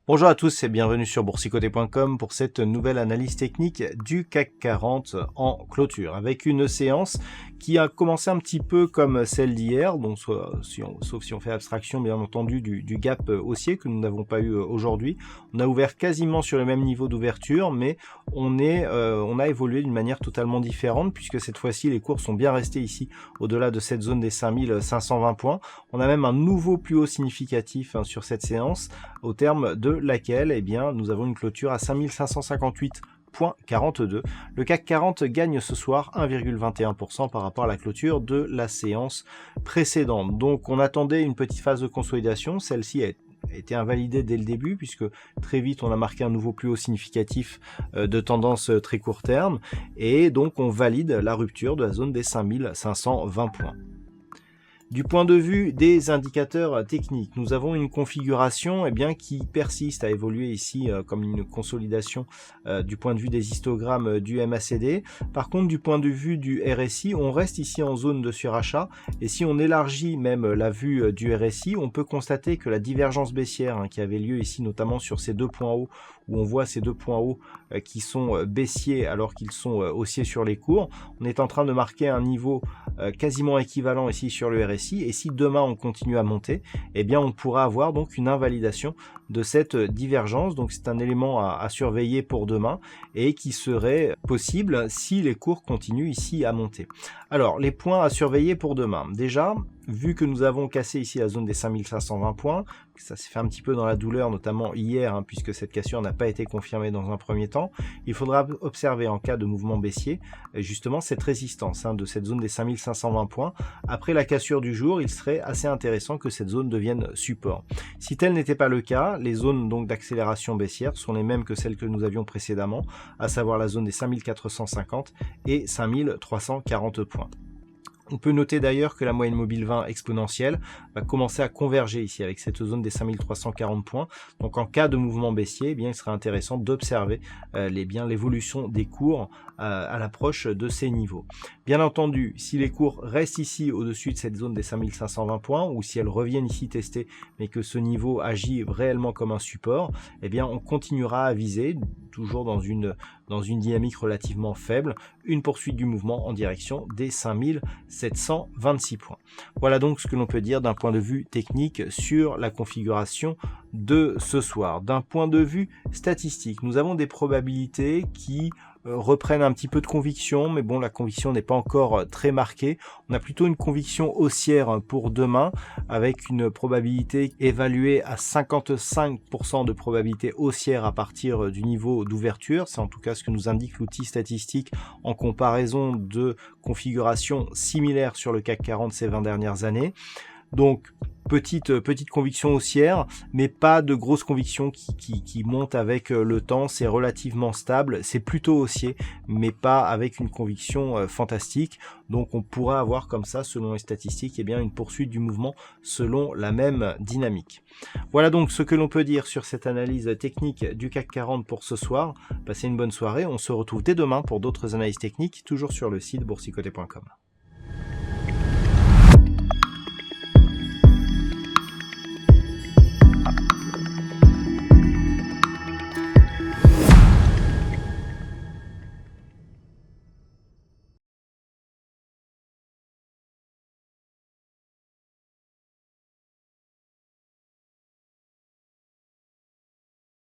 Bonjour à tous et bienvenue sur boursicoté.com pour cette nouvelle analyse technique du CAC 40 en clôture, avec une séance qui a commencé un petit peu comme celle d'hier, donc sauf si on fait abstraction bien entendu du gap haussier que nous n'avons pas eu aujourd'hui. On a ouvert quasiment sur le même niveau d'ouverture, mais on a évolué d'une manière totalement différente, puisque cette fois-ci les cours sont bien restés ici au-delà de cette zone des 5520 points. On a même un nouveau plus haut significatif sur cette séance, au terme de laquelle nous avons une clôture à 5558,42. Le CAC 40 gagne ce soir 1,21% par rapport à la clôture de la séance précédente. Donc on attendait une petite phase de consolidation, celle-ci a été invalidée dès le début, puisque très vite on a marqué un nouveau plus haut significatif de tendance très court terme, et donc on valide la rupture de la zone des 5520 points. Du point de vue des indicateurs techniques, nous avons une configuration qui persiste à évoluer ici comme une consolidation du point de vue des histogrammes du MACD. Par contre, du point de vue du RSI, on reste ici en zone de surachat, et si on élargit même la vue du RSI, on peut constater que la divergence baissière qui avait lieu ici notamment sur ces deux points hauts, où on voit ces deux points hauts qui sont baissiers alors qu'ils sont haussiers sur les cours, on est en train de marquer un niveau quasiment équivalent ici sur le RSI. Et si demain on continue à monter, on pourra avoir donc une invalidation de cette divergence. Donc c'est un élément à surveiller pour demain, et qui serait possible si les cours continuent ici à monter. Alors les points à surveiller pour demain. Déjà, vu que nous avons cassé ici la zone des 5520 points, ça s'est fait un petit peu dans la douleur, notamment hier, puisque cette cassure n'a pas été confirmée dans un premier temps, il faudra observer en cas de mouvement baissier, justement cette résistance de cette zone des 5520 points. Après la cassure du jour, il serait assez intéressant que cette zone devienne support. Si tel n'était pas le cas, les zones donc d'accélération baissière sont les mêmes que celles que nous avions précédemment, à savoir la zone des 5450 et 5340 points. On peut noter d'ailleurs que la moyenne mobile 20 exponentielle va commencer à converger ici avec cette zone des 5340 points. Donc en cas de mouvement baissier, il serait intéressant d'observer l'évolution des cours à l'approche de ces niveaux. Bien entendu, si les cours restent ici au-dessus de cette zone des 5520 points, ou si elles reviennent ici tester, mais que ce niveau agit réellement comme un support, on continuera à viser, toujours dans une dynamique relativement faible, une poursuite du mouvement en direction des 5726 points. Voilà donc ce que l'on peut dire d'un point de vue technique sur la configuration de ce soir. D'un point de vue statistique, nous avons des probabilités qui reprennent un petit peu de conviction, mais bon, la conviction n'est pas encore très marquée. On a plutôt une conviction haussière pour demain, avec une probabilité évaluée à 55% de probabilité haussière à partir du niveau d'ouverture. C'est en tout cas ce que nous indique l'outil statistique en comparaison de configurations similaires sur le CAC 40 ces 20 dernières années. Donc petite conviction haussière, mais pas de grosse conviction qui monte avec le temps. C'est relativement stable, c'est plutôt haussier, mais pas avec une conviction fantastique. Donc on pourra avoir comme ça, selon les statistiques, une poursuite du mouvement selon la même dynamique. Voilà donc ce que l'on peut dire sur cette analyse technique du CAC 40 pour ce soir. Passez une bonne soirée, on se retrouve dès demain pour d'autres analyses techniques, toujours sur le site boursicoté.com.